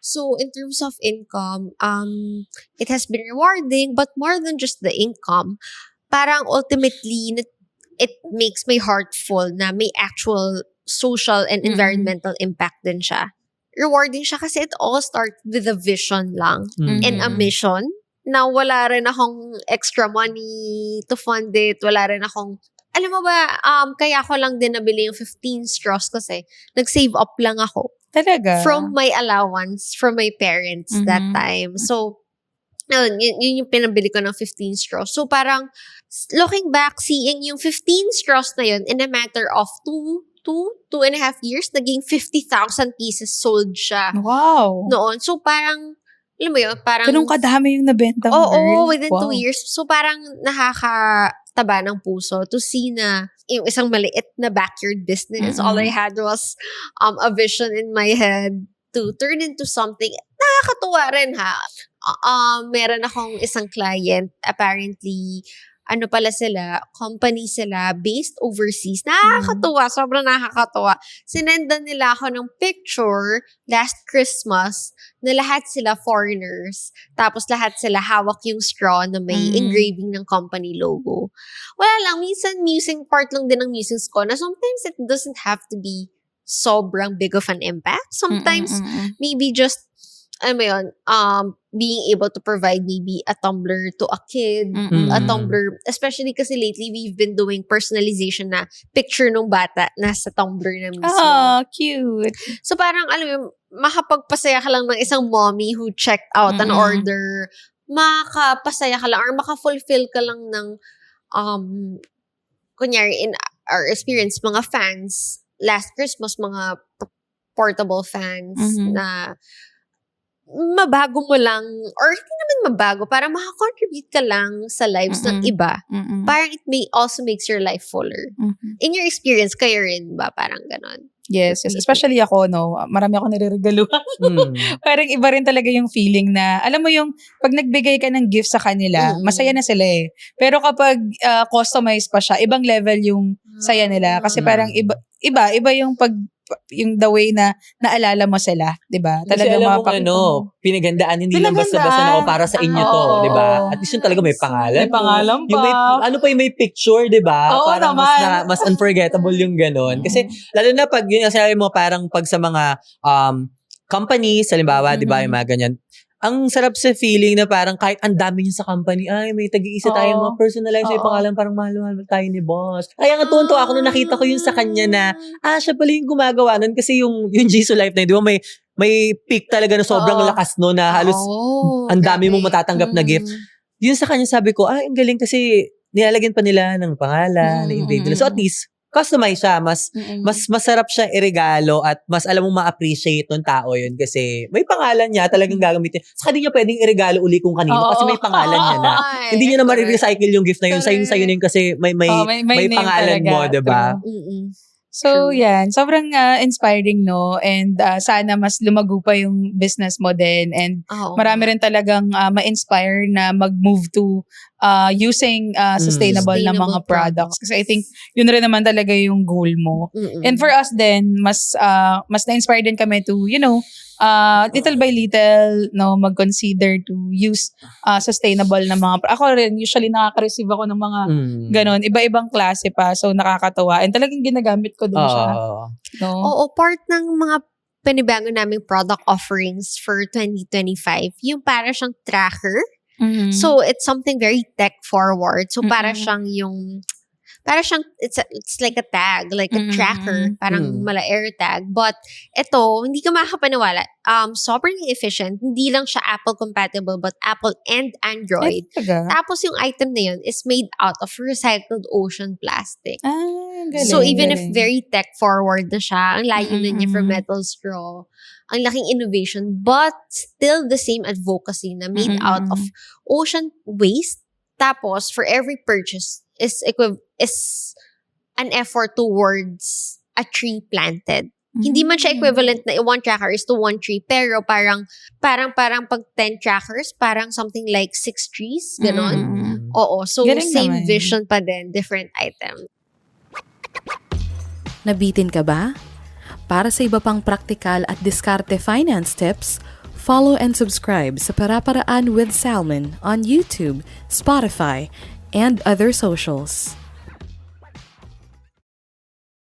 So in terms of income, it has been rewarding, but more than just the income, parang ultimately, it makes my heart full na may actual social and environmental impact din siya. Rewarding siya kasi it all starts with a vision lang and a mission na wala rin akong extra money to fund it. Wala rin akong, alam mo ba, kaya ko lang din nabili yung 15 straws kasi nag-save up lang ako. Talaga? From my allowance, from my parents that time. So, yun yung pinabili ko ng 15 straws. So, parang, looking back, seeing yung 15 straws na yun in a matter of 2.5 years, naging 50,000 pieces sold siya. Wow. Noon. So, parang, alam mo yun, parang... Ganun kadami yung nabenta mo, Oo, girl. within 2 years. So, parang nakakataba ng puso to see na yung isang maliit na backyard business, all I had was a vision in my head to turn into something. Nakakatuwa rin, ha? Meron akong isang client, apparently, company sila, based overseas. Nakakatuwa, sobrang nakakatuwa. Sinendan nila ako ng picture last Christmas na lahat sila foreigners. Tapos lahat sila hawak yung straw na may engraving ng company logo. Wala lang, minsan musing part lang din ng musings ko na sometimes it doesn't have to be sobrang big of an impact. Sometimes, maybe just being able to provide maybe a tumbler to a kid, a tumbler, especially kasi lately we've been doing personalization na picture nung bata nasa tumbler na mismo. Oh, cute. So parang, alam mo, makapagpasaya ka lang ng isang mommy who checked out an order, makapasaya ka lang or makafulfill ka lang ng, kunyari in our experience, mga fans, last Christmas, mga portable fans na mabago mo lang, or hindi naman mabago, parang makakontribute ka lang sa lives ng iba. Parang it also makes your life fuller. In your experience, kayo rin ba? Parang ganon. Yes. Especially ako, no, marami ako nire-regaluhan. Parang iba rin talaga yung feeling na, alam mo yung, pag nagbigay ka ng gift sa kanila, masaya na sila eh. Pero kapag customized pa siya, ibang level yung saya nila. Kasi parang iba yung yung the way na naalala mo sila, 'di ba? Talaga mapakita mo. Pinagandaan, hindi lang basta-basta na para sa inyo to, 'di ba? At least yung talaga may pangalan. May pangalan pa. Yung may picture, 'di ba? Oo, parang naman. mas unforgettable yung ganun. Kasi lalo na pag yun sabi mo parang pag sa mga companies, halimbawa, 'di ba, yung mga ganyan. Ang sarap sa feeling na parang kahit ang dami niyo sa company, ay may tag-iisa tayong mga personalized yung pangalan, parang mahal tayo ni boss. Kaya nga tuwan-tuwa ako nung nakita ko yun sa kanya na, siya pala yung gumagawa nun kasi yung Jisoo Life na yun, di ba may peak talaga na sobrang lakas no na halos ang dami mong matatanggap na gift. Yun sa kanya sabi ko, ang galing kasi nilalagyan pa nila ng pangalan, na-engrave nila. So at least, customize siya, mas masarap siya iregalo at mas alam mong ma-appreciate ng tao yun kasi may pangalan niya talagang gagamitin. Saka di niya pwedeng iregalo uli kung kanino kasi may pangalan niya na. Hindi niya na ma-recycle yung gift na yun. Sa'yo na yun kasi may pangalan mo, diba? So, yan. Sobrang inspiring, no? And sana mas lumago pa yung business mo din. And marami rin talagang ma-inspire na mag-move to using sustainable na mga products. Kasi I think yun rin naman talaga yung goal mo. And for us din, mas na-inspire din kami to, little by little, no, mag-consider to use sustainable na mga ako rin, usually nakaka-receive ako ng mga ganon, iba-ibang klase pa. So, nakakatawa. And talagang ginagamit ko din siya. No? Oo, part ng mga panibago naming product offerings for 2025, yung para siyang tracker. So, it's something very tech-forward. So, para siyang it's like a tag, like a tracker, parang mala air tag. But, ito, hindi ka makakapaniwala. Sobrang efficient. Hindi lang siya Apple compatible, but Apple and Android. Tapos, yung item na yun is made out of recycled ocean plastic. Galing, so, even if very tech-forward na siya, ang layo na niya from metal straw, ang laking innovation, but still the same advocacy na made out of ocean waste. Tapos, for every purchase is an effort towards a tree planted. Hindi man siya equivalent na one tracker is to one tree, pero parang pag 10 trackers, parang something like 6 trees, ganon. Oo, so galing same naman. Vision pa din, different item. Nabitin ka ba? Para sa iba pang practical at diskarte finance tips, Follow and subscribe sa Para-Paraan with Salmon on YouTube, Spotify, and other socials.